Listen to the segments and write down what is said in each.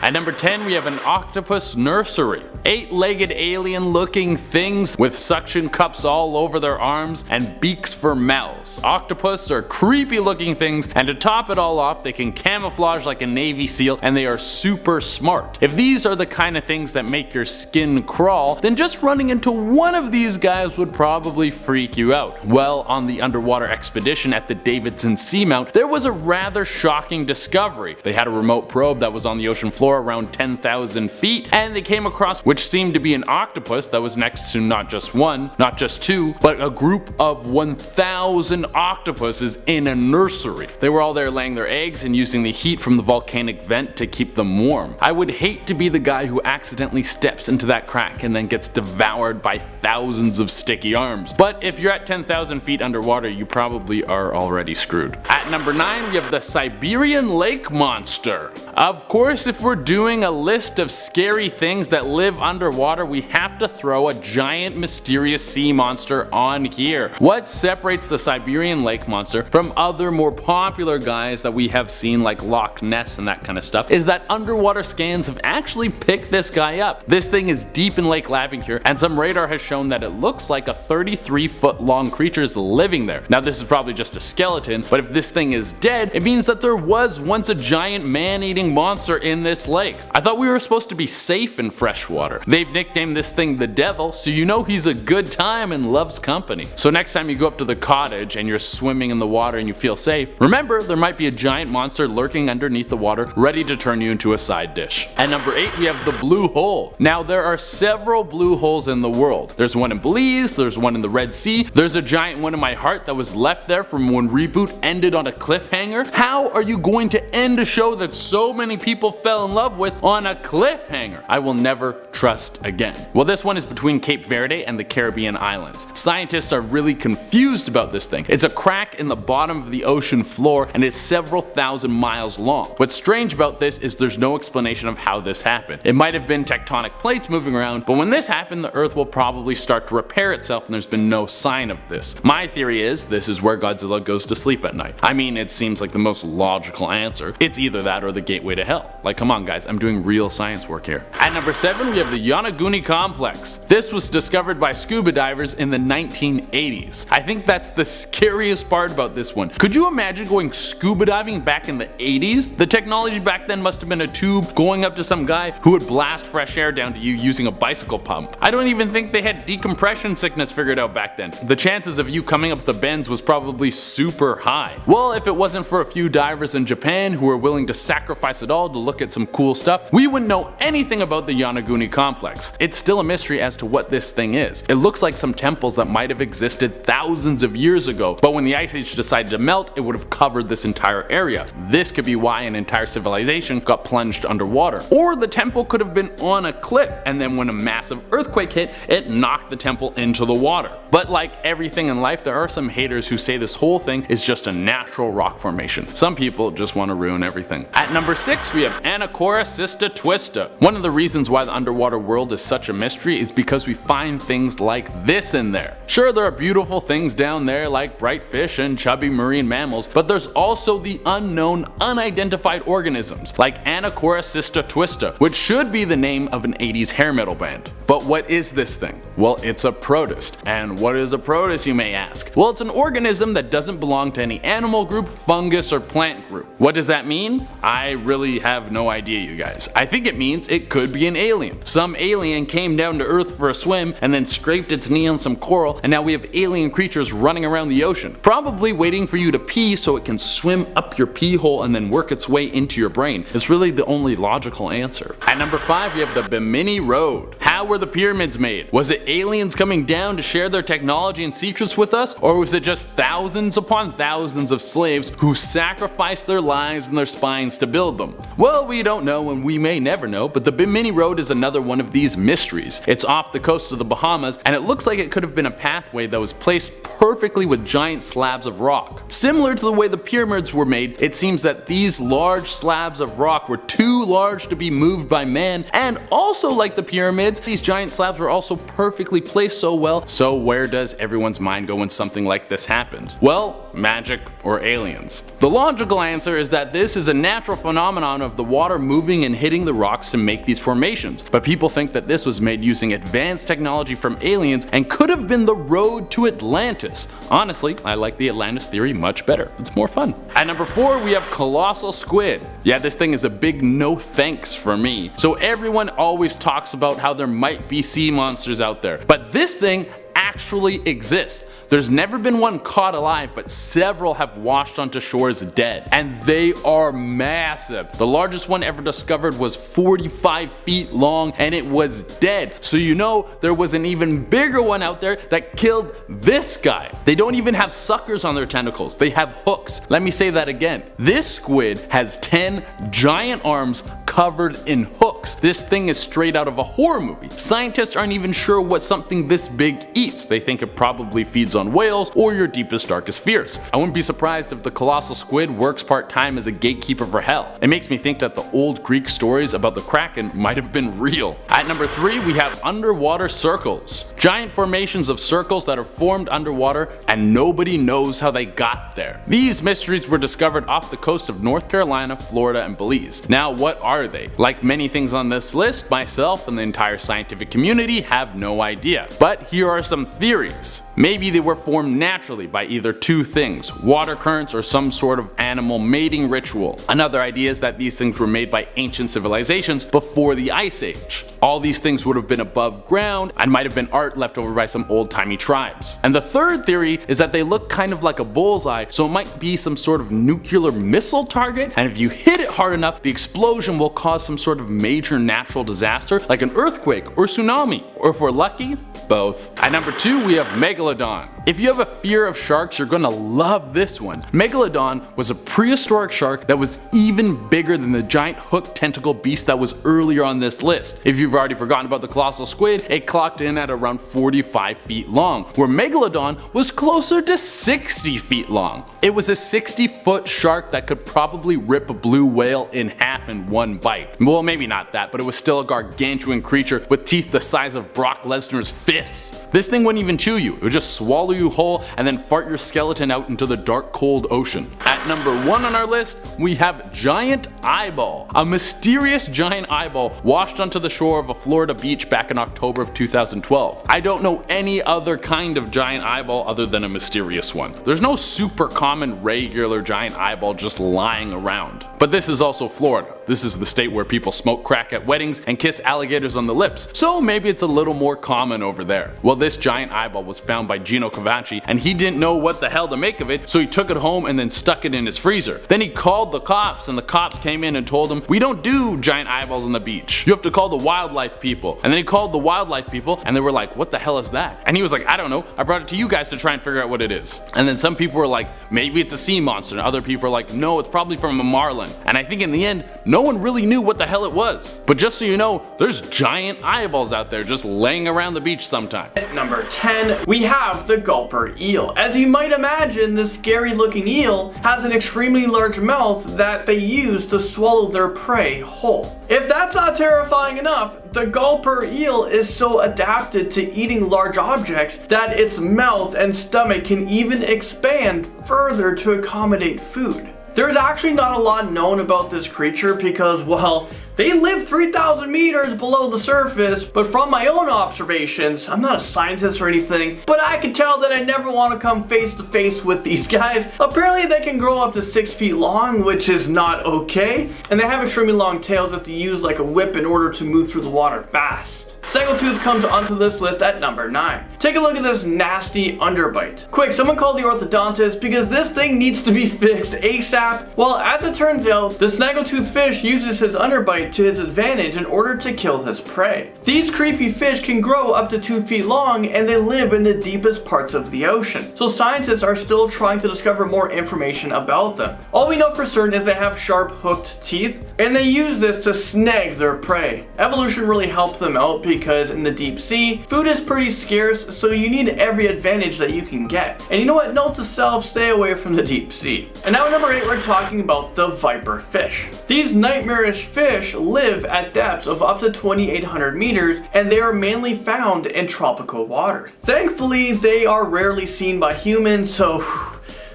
At number 10 we have an octopus nursery. 8-legged alien looking things with suction cups all over their arms and beaks for mouths. Octopus are creepy looking things, and to top it all off they can camouflage like a Navy SEAL, and they are super smart. If these are the kind of things that make your skin crawl, then just running into one of these guys would probably freak you out. Well, on the underwater expedition at the Davidson Seamount, there was a rather shocking discovery. They had a remote probe that was on the ocean floor around 10,000 feet, and they came across which seemed to be an octopus that was next to not just one, not just two, but a group of 1,000 octopuses in a nursery. They were all there laying their eggs and using the heat from the volcanic vent to keep them warm. I would hate to be the guy who accidentally steps into that crack and then gets devoured by thousands of sticky arms. But if you're at 10,000 feet underwater, you probably are already screwed. At number 9 we have the Siberian lake monster. Of course, if we're doing a list of scary things that live underwater, we have to throw a giant mysterious sea monster on here. What separates the Siberian lake monster from other more popular guys that we have seen like Loch Ness and that kind of stuff is that underwater scans have actually picked this guy up. This thing is deep in Lake Labinkur, and some radar has shown that it looks like a 33-foot long creature is living there. Now this is probably just a skeleton, but if this thing is dead, it means that there was once a giant man-eating monster in this lake. I thought we were supposed to be safe in freshwater. They've nicknamed this thing the Devil, so you know he's a good time and loves company. So next time you go up to the cottage and you're swimming in the water and you feel safe, remember there might be a giant monster lurking underneath the water ready to turn you into a side dish. At number 8 we have the blue hole. Now there are several blue holes in the world. There's one in Belize, there's one in the Red Sea, there's a giant one in my heart that was left there from when Reboot ended on a cliffhanger. How are you going to end a show that so many people fell in love with on a cliffhanger? I will never trust again. Well, this one is between Cape Verde and the Caribbean islands. Scientists are really confused about this thing. It's a crack in the bottom of the ocean floor and is several thousand miles long. What's strange about this is there's no explanation of how this happened. It might have been tectonic plates moving around, but when this happened, the Earth will probably start to repair itself, and there's been no sign of this. My theory is this is where Godzilla goes to sleep at night. I mean, it seems like the most logical answer. It's either that or the gateway to hell. Like, come on guys, I'm doing real science work here. At number 7 we have the Yonaguni complex. This was discovered by scuba divers in the 1980s. I think that's the scariest part about this one. Could you imagine going scuba diving back in the 80s? The technology back then must have been a tube going up to some guy who would blast fresh air down to you using a bicycle pump. I don't even think they had decompression sickness figured out back then. The chances of you coming up the bends was probably super high. Well, if it wasn't for a few divers in Japan who were willing to sacrifice it all to look at some cool stuff, we wouldn't know anything about the Yonaguni complex. It's still a mystery as to what this thing is. It looks like some temples that might have existed thousands of years ago, but when the ice age decided to melt, it would have covered this entire area. This could be why an entire civilization got plunged underwater. Or the temple could have been on a cliff, and then when a massive earthquake hit, it knocked the temple into the water. But like everything in life, there are some haters who say this whole thing is just a natural rock formation. Some people just want to ruin everything. At number 6 we have Anacorra Cista Twista. One of the reasons why the underwater world is such a mystery is because we find things like this in there. Sure, there are beautiful things down there like bright fish and chubby marine mammals, but there's also the unknown, unidentified organisms like Anacorra Cista Twista, which should be the name of an 80s hair metal band. But what is this thing? Well, it's a protist. And what is a protist, you may ask? Well, it's an organism that doesn't belong to any animal group, fungus, or plant group. What does that mean? I really have no idea, you guys. I think it means it could be an alien. Some alien came down to Earth for a swim and then scraped its knee on some coral, and now we have alien creatures running around the ocean, probably waiting for you to pee so it can swim up your pee hole and then work its way into your brain. It's really the only logical answer. At number 5 we have the Bimini Road. How were the pyramids made? Was it aliens coming down to share their technology and secrets with us, or was it just thousands upon thousands of slaves who sacrificed their lives and their spines to build them? Well, we don't know and we may never know, but the Bimini Road is another one of these mysteries. It's off the coast of the Bahamas, and it looks like it could have been a pathway that was placed perfectly with giant slabs of rock. Similar to the way the pyramids were made, it seems that these large slabs of rock were too large to be moved by man, and also like the pyramids, these giant slabs were also perfectly placed so well. So where does everyone's mind go when something like this happens? Well, magic, or aliens? The logical answer is that this is a natural phenomenon of the water moving and hitting the rocks to make these formations, but people think that this was made using advanced technology from aliens and could have been the road to Atlantis. Honestly, I like the Atlantis theory much better. It's more fun. At number 4, we have colossal squid. Yeah, this thing is a big no thanks for me. So everyone always talks about how there might be sea monsters out there, but this thing actually exists. There's never been one caught alive, but several have washed onto shores dead, and they are massive. The largest one ever discovered was 45 feet long, and it was dead. So you know there was an even bigger one out there that killed this guy. They don't even have suckers on their tentacles, they have hooks. Let me say that again. This squid has 10 giant arms covered in hooks. This thing is straight out of a horror movie. Scientists aren't even sure what something this big eats. They think it probably feeds on whales or your deepest, darkest fears. I wouldn't be surprised if the colossal squid works part-time as a gatekeeper for hell. It makes me think that the old Greek stories about the Kraken might have been real. At number 3, we have underwater circles. Giant formations of circles that are formed underwater, and nobody knows how they got there. These mysteries were discovered off the coast of North Carolina, Florida, and Belize. Now, what are they? Like many things on this list, myself and the entire scientific community have no idea. But here are some theories. Maybe they were formed naturally by either two things, water currents or some sort of animal mating ritual. Another idea is that these things were made by ancient civilizations before the Ice Age. All these things would have been above ground and might have been art left over by some old-timey tribes. And the third theory is that they look kind of like a bullseye, so it might be some sort of nuclear missile target, and if you hit it hard enough, the explosion will cause some sort of major natural disaster like an earthquake or tsunami, or if we're lucky, both. At number 2, we have Megalodon. If you have a fear of sharks, you're gonna love this one. Megalodon was a prehistoric shark that was even bigger than the giant hooked tentacle beast that was earlier on this list. If you've already forgotten about the colossal squid, it clocked in at around 45 feet long, where Megalodon was closer to 60 feet long. It was a 60-foot shark that could probably rip a blue whale in half in one bite. Well, maybe not that, but it was still a gargantuan creature with teeth the size of Brock Lesnar's fists. This thing wouldn't even chew you, it would just swallow you whole and then fart your skeleton out into the dark, cold ocean. At number 1 on our list, we have giant eyeball. A mysterious giant eyeball washed onto the shore of a Florida beach back in October of 2012. I don't know any other kind of giant eyeball other than a mysterious one. There's no super common regular giant eyeball just lying around. But this is also Florida. This is the state where people smoke crack at weddings and kiss alligators on the lips, so maybe it's a little more common over there. Well, this giant eyeball was found by Gino Cavacci, and he didn't know what the hell to make of it, so he took it home and then stuck it in his freezer. Then he called the cops, and the cops came in and told him, "We don't do giant eyeballs on the beach. You have to call the wildlife people." And then he called the wildlife people, and they were like, "What the hell is that?" And he was like, "I don't know. I brought it to you guys to try and figure out what it is." And then some people were like, "Maybe it's a sea monster," and other people were like, "No, it's probably from a marlin." And I think in the end, no one really knew what the hell it was. But just so you know, there's giant eyeballs out there just laying around the beach sometime. At number 10, we have the gulper eel. As you might imagine, this scary looking eel has an extremely large mouth that they use to swallow their prey whole. If that's not terrifying enough, the gulper eel is so adapted to eating large objects that its mouth and stomach can even expand further to accommodate food. There's actually not a lot known about this creature because, well, they live 3,000 meters below the surface, but from my own observations, I'm not a scientist or anything, but I can tell that I never want to come face to face with these guys. Apparently they can grow up to 6 feet long, which is not okay, and they have extremely long tails that they use like a whip in order to move through the water fast. Snaggletooth comes onto this list at number 9. Take a look at this nasty underbite. Quick, someone call the orthodontist because this thing needs to be fixed ASAP. Well, as it turns out, the snaggletooth fish uses his underbite to his advantage in order to kill his prey. These creepy fish can grow up to 2 feet long and they live in the deepest parts of the ocean. So scientists are still trying to discover more information about them. All we know for certain is they have sharp hooked teeth and they use this to snag their prey. Evolution really helped them out because in the deep sea, food is pretty scarce, so you need every advantage that you can get. And you know what? Note to self, stay away from the deep sea. And now at number 8, we're talking about the viper fish. These nightmarish fish live at depths of up to 2,800 meters, and they are mainly found in tropical waters. Thankfully, they are rarely seen by humans, so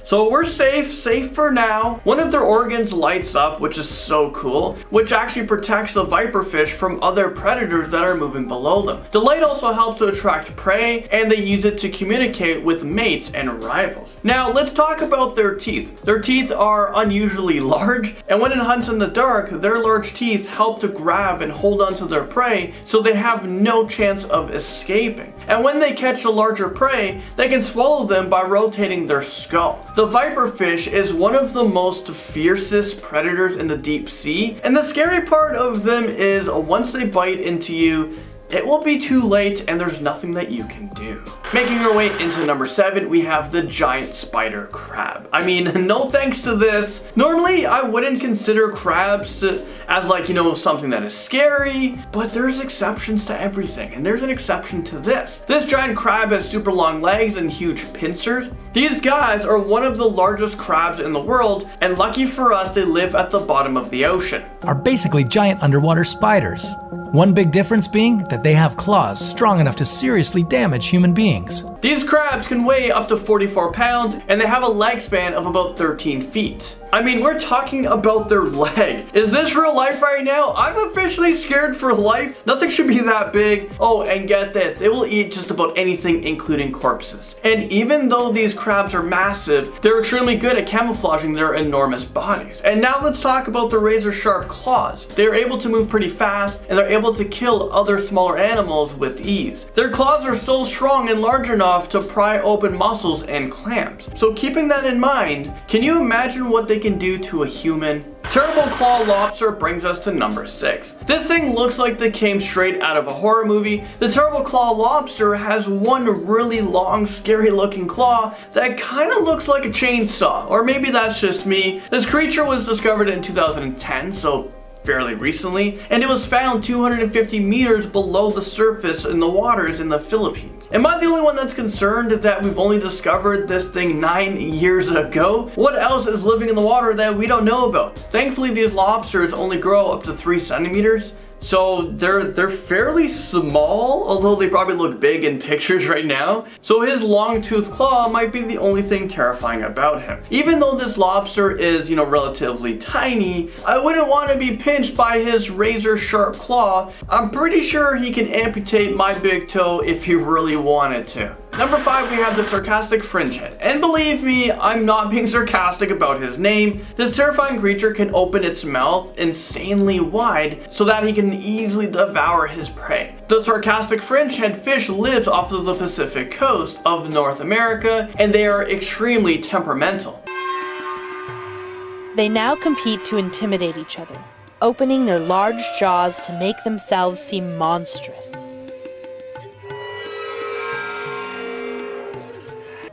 So we're safe for now. One of their organs lights up, which is so cool, which actually protects the viperfish from other predators that are moving below them. The light also helps to attract prey, and they use it to communicate with mates and rivals. Now let's talk about their teeth. Their teeth are unusually large, and when it hunts in the dark, their large teeth help to grab and hold onto their prey so they have no chance of escaping. And when they catch a larger prey, they can swallow them by rotating their skull. The viperfish is one of the most fiercest predators in the deep sea, and the scary part of them is once they bite into you, it will be too late and there's nothing that you can do. Making our way into number 7, we have the giant spider crab. I mean, no thanks to this. Normally, I wouldn't consider crabs as like, something that is scary, but there's exceptions to everything, and there's an exception to this. This giant crab has super long legs and huge pincers. These guys are one of the largest crabs in the world, and lucky for us, they live at the bottom of the ocean. Are basically giant underwater spiders. One big difference being that they have claws strong enough to seriously damage human beings. These crabs can weigh up to 44 pounds, and they have a leg span of about 13 feet. I mean, we're talking about their leg. Is this real life right now? I'm officially scared for life. Nothing should be that big. Oh, and get this, they will eat just about anything, including corpses. And even though these crabs are massive, they're extremely good at camouflaging their enormous bodies. And now let's talk about the razor sharp claws. They're able to move pretty fast, and they're able to kill other smaller animals with ease. Their claws are so strong and large enough to pry open mussels and clams. So keeping that in mind, can you imagine what they can do to a human? Terrible claw lobster brings us to number 6. This thing looks like they came straight out of a horror movie. The terrible claw lobster has one really long, scary looking claw that kind of looks like a chainsaw, or maybe that's just me. This creature was discovered in 2010, so fairly recently, and it was found 250 meters below the surface in the waters in the Philippines. Am I the only one that's concerned that we've only discovered this thing 9 years ago? What else is living in the water that we don't know about? Thankfully, these lobsters only grow up to 3 centimeters. So they're fairly small, although they probably look big in pictures right now. So his long toothed claw might be the only thing terrifying about him. Even though this lobster is, relatively tiny, I wouldn't want to be pinched by his razor sharp claw. I'm pretty sure he can amputate my big toe if he really wanted to. Number 5, we have the sarcastic fringehead. And believe me, I'm not being sarcastic about his name. This terrifying creature can open its mouth insanely wide so that he can easily devour his prey. The sarcastic fringehead fish lives off of the Pacific coast of North America, and they are extremely temperamental. They now compete to intimidate each other, opening their large jaws to make themselves seem monstrous.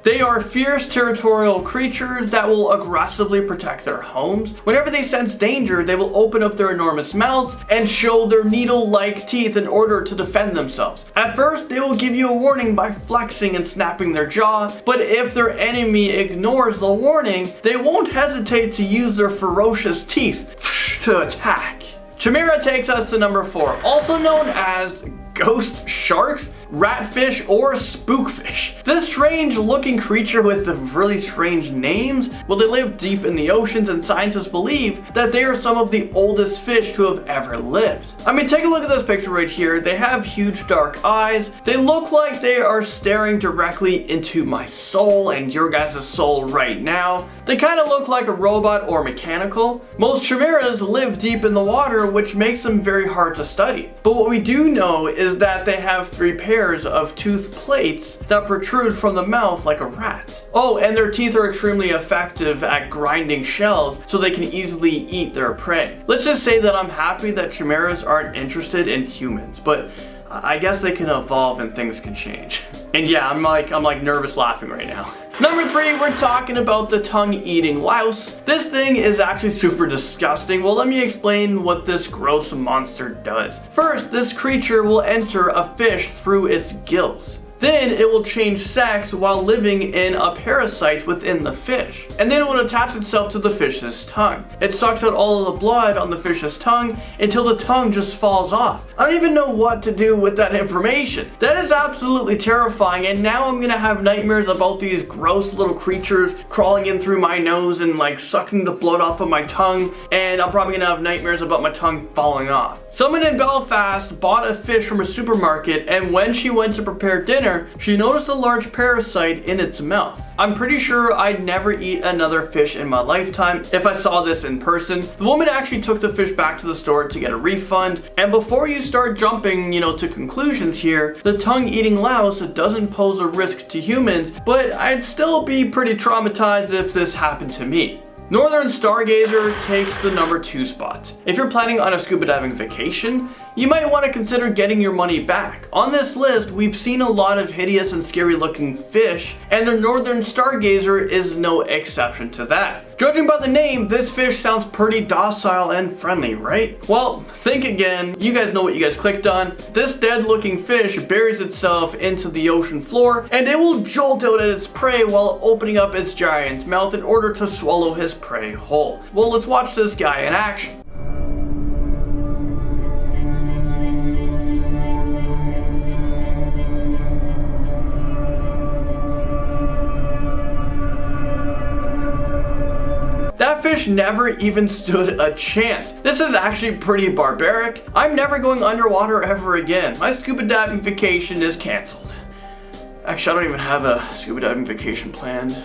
They are fierce territorial creatures that will aggressively protect their homes. Whenever they sense danger, they will open up their enormous mouths and show their needle-like teeth in order to defend themselves. At first, they will give you a warning by flexing and snapping their jaw, but if their enemy ignores the warning, they won't hesitate to use their ferocious teeth to attack. Chimera takes us to number 4, also known as ghost sharks, ratfish, or spookfish. This strange looking creature with the really strange names, well, they live deep in the oceans, and scientists believe that they are some of the oldest fish to have ever lived. I mean, take a look at this picture right here. They have huge dark eyes. They look like they are staring directly into my soul and your guys' soul right now. They kind of look like a robot or mechanical. Most chimeras live deep in the water, which makes them very hard to study. But what we do know is that they have 3 pairs of tooth plates that protrude from the mouth like a rat. Oh, and their teeth are extremely effective at grinding shells so they can easily eat their prey. Let's just say that I'm happy that chimeras aren't interested in humans, but I guess they can evolve and things can change. And yeah, I'm like nervous laughing right now. Number 3, we're talking about the tongue-eating louse. This thing is actually super disgusting. Well, let me explain what this gross monster does. First, this creature will enter a fish through its gills. Then it will change sex while living in a parasite within the fish. And then it will attach itself to the fish's tongue. It sucks out all of the blood on the fish's tongue until the tongue just falls off. I don't even know what to do with that information. That is absolutely terrifying, and now I'm gonna have nightmares about these gross little creatures crawling in through my nose and like sucking the blood off of my tongue, and I'm probably gonna have nightmares about my tongue falling off. Someone in Belfast bought a fish from a supermarket, and when she went to prepare dinner, she noticed a large parasite in its mouth. I'm pretty sure I'd never eat another fish in my lifetime if I saw this in person. The woman actually took the fish back to the store to get a refund, and before you start jumping, to conclusions here, the tongue-eating louse doesn't pose a risk to humans, but I'd still be pretty traumatized if this happened to me. Northern Stargazer takes the number 2 spot. If you're planning on a scuba diving vacation, you might want to consider getting your money back. On this list, we've seen a lot of hideous and scary looking fish, and the Northern Stargazer is no exception to that. Judging by the name, this fish sounds pretty docile and friendly, right? Well, think again. You guys know what you guys clicked on. This dead looking fish buries itself into the ocean floor, and it will jolt out at its prey while opening up its giant mouth in order to swallow his prey whole. Well, let's watch this guy in action. That fish never even stood a chance. This is actually pretty barbaric. I'm never going underwater ever again. My scuba diving vacation is canceled. Actually, I don't even have a scuba diving vacation planned.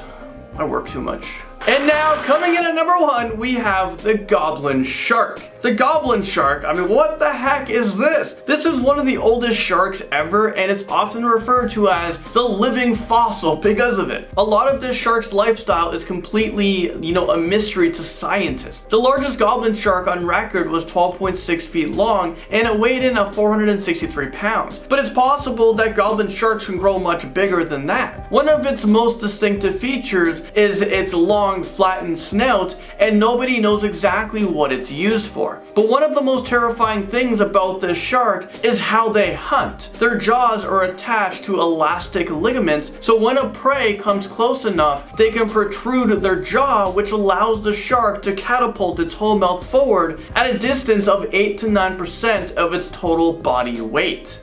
I work too much. And now, coming in at number 1, we have the goblin shark. The goblin shark, I mean, what the heck is this? This is one of the oldest sharks ever, and it's often referred to as the living fossil because of it. A lot of this shark's lifestyle is completely, a mystery to scientists. The largest goblin shark on record was 12.6 feet long, and it weighed in at 463 pounds. But it's possible that goblin sharks can grow much bigger than that. One of its most distinctive features is its long, flattened snout, and nobody knows exactly what it's used for. But one of the most terrifying things about this shark is how they hunt. Their jaws are attached to elastic ligaments, so when a prey comes close enough, they can protrude their jaw, which allows the shark to catapult its whole mouth forward at a distance of 8 to 9% of its total body weight.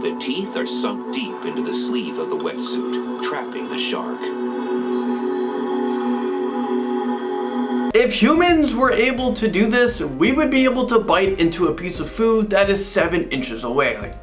The teeth are sunk deep into the sleeve of the wetsuit, trapping the shark. If humans were able to do this, we would be able to bite into a piece of food that is 7 inches away. Like,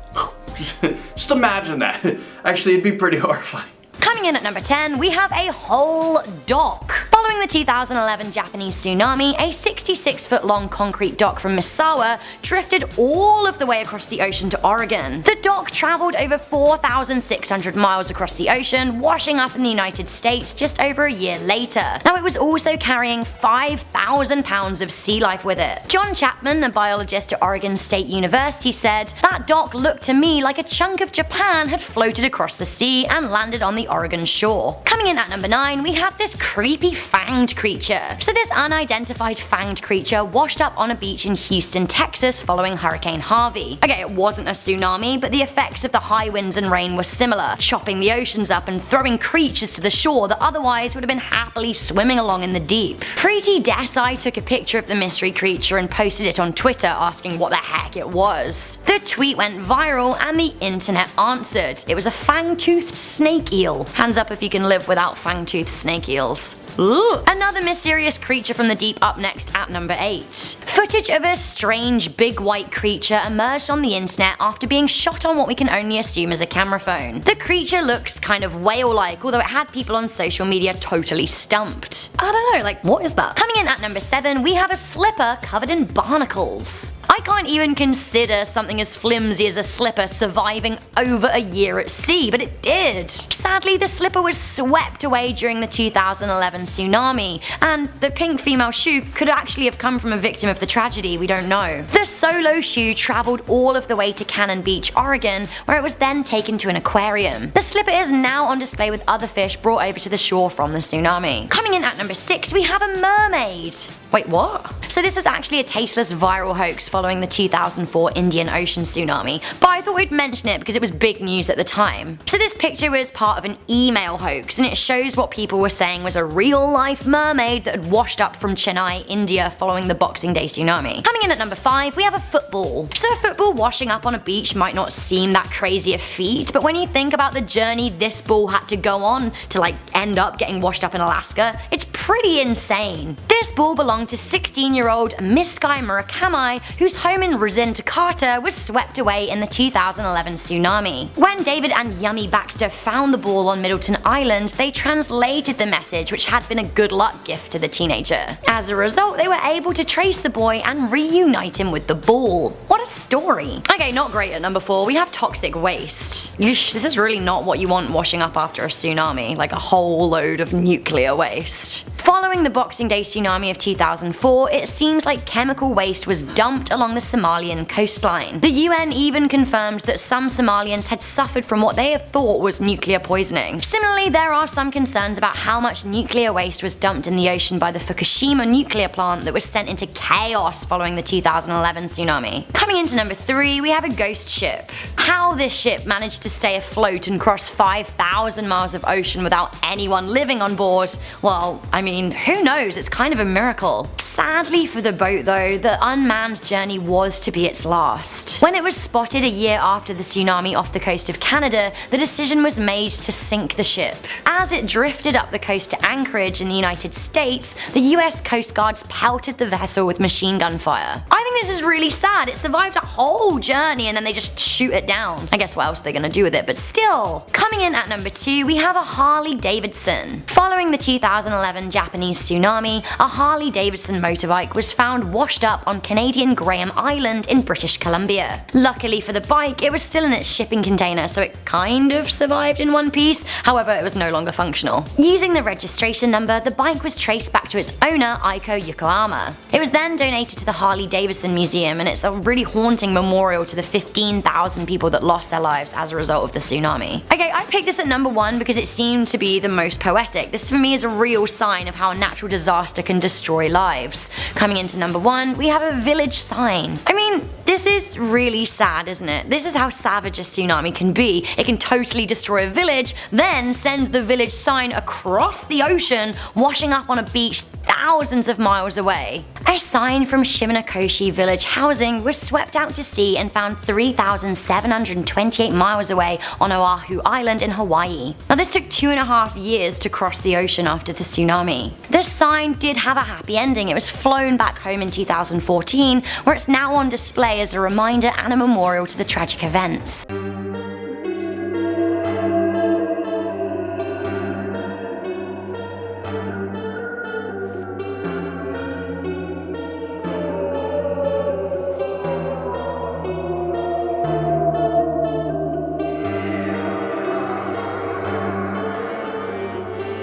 just imagine that. Actually, it'd be pretty horrifying. Coming in at number 10, we have a whole dock. Following the 2011 Japanese tsunami, a 66-foot-long concrete dock from Misawa drifted all of the way across the ocean to Oregon. The dock traveled over 4,600 miles across the ocean, washing up in the United States just over a year later. Now, it was also carrying 5,000 pounds of sea life with it. John Chapman, a biologist at Oregon State University, said, "That dock looked to me like a chunk of Japan had floated across the sea and landed on the Oregon shore." Coming in at number 9, we have this creepy fanged creature. So this unidentified fanged creature washed up on a beach in Houston, Texas following Hurricane Harvey. Okay, it wasn't a tsunami, but the effects of the high winds and rain were similar, chopping the oceans up and throwing creatures to the shore that otherwise would have been happily swimming along in the deep. Preeti Desai took a picture of the mystery creature and posted it on Twitter asking what the heck it was. The tweet went viral and the internet answered. It was a fang-toothed snake eel. Hands up if you can live without fang-toothed snake eels. Ooh. Another mysterious creature from the deep up next at number 8. Footage of a strange big white creature emerged on the internet after being shot on what we can only assume is a camera phone. The creature looks kind of whale-like, although it had people on social media totally stumped. I don't know, like, what is that? Coming in at number 7, we have a slipper covered in barnacles. I can't even consider something as flimsy as a slipper surviving over a year at sea, but it did. Sadly, the slipper was swept away during the 2011 tsunami, and the pink female shoe could actually have come from a victim of the tragedy, we don't know. The solo shoe traveled all of the way to Cannon Beach, Oregon, where it was then taken to an aquarium. The slipper is now on display with other fish brought over to the shore from the tsunami. Coming in at number 6, we have a mermaid. Wait, what? So So this was actually a tasteless viral hoax following the 2004 Indian Ocean tsunami, but I thought we'd mention it because it was big news at the time. So this picture was part of an email hoax, and it shows what people were saying was a real-life mermaid that had washed up from Chennai, India following the Boxing Day tsunami. Coming in at number 5, we have a football. So a football washing up on a beach might not seem that crazy a feat, but when you think about the journey this ball had to go on to end up getting washed up in Alaska, it's pretty insane. This ball belonged to 16-year-old Miss Sky Murakami, whose home in Rizin, Jakarta was swept away in the 2011 tsunami. When David and Yummy Baxter found the ball on Middleton Island, they translated the message, which had been a good luck gift to the teenager. As a result, they were able to trace the boy and reunite him with the ball. What a story. Okay, not great at number 4, we have toxic waste. Yeesh, this is really not what you want washing up after a tsunami, like a whole load of nuclear waste. Following the Boxing Day tsunami of 2004, it seems like chemical waste was dumped along the Somalian coastline. The UN even confirmed that some Somalians had suffered from what they had thought was nuclear poisoning. Similarly, there are some concerns about how much nuclear waste was dumped in the ocean by the Fukushima nuclear plant that was sent into chaos following the 2011 tsunami. Coming into number 3, we have a ghost ship. How this ship managed to stay afloat and cross 5,000 miles of ocean without anyone living on board, well, I mean, who knows, it's kind of a miracle. Sadly for the boat though, the unmanned journey was to be its last. When it was spotted a year after the tsunami off the coast of Canada, the decision was made to sink the ship. As it drifted up the coast to Anchorage in the United States, the US Coast Guards pelted the vessel with machine gun fire. I think this is really sad. It survived a whole journey and then they just shoot it down. I guess what else are they gonna do with it, but still. Coming in at number 2, we have a Harley Davidson. Following the 2011 Japanese tsunami, a Harley Davidson motorbike was found washed up on Canadian Graham Island in British Columbia. Luckily for the bike, it was still in its shipping container, so it kind of survived in one piece, however it was no longer functional. Using the registration number, the bike was traced back to its owner, Aiko Yokohama. It was then donated to the Harley Davidson Museum, and it's a really haunting memorial to the 15,000 people that lost their lives as a result of the tsunami. Okay, I picked this at number 1 because it seemed to be the most poetic. This for me is a real sign of how a natural disaster can destroy lives. Coming into number 1, we have a village sign. I mean, this is really sad, isn't it? This is how savage a tsunami can be. It can totally destroy a village, then send the village sign across the ocean, washing up on a beach thousands of miles away. A sign from Shiminakoshi village housing was swept out to sea and found 3,728 miles away on Oahu Island in Hawaii. Now this took 2.5 years to cross the ocean after the tsunami. The sign did have a happy ending. It was flown back home in 2014, where it's now on display as a reminder and a memorial to the tragic events.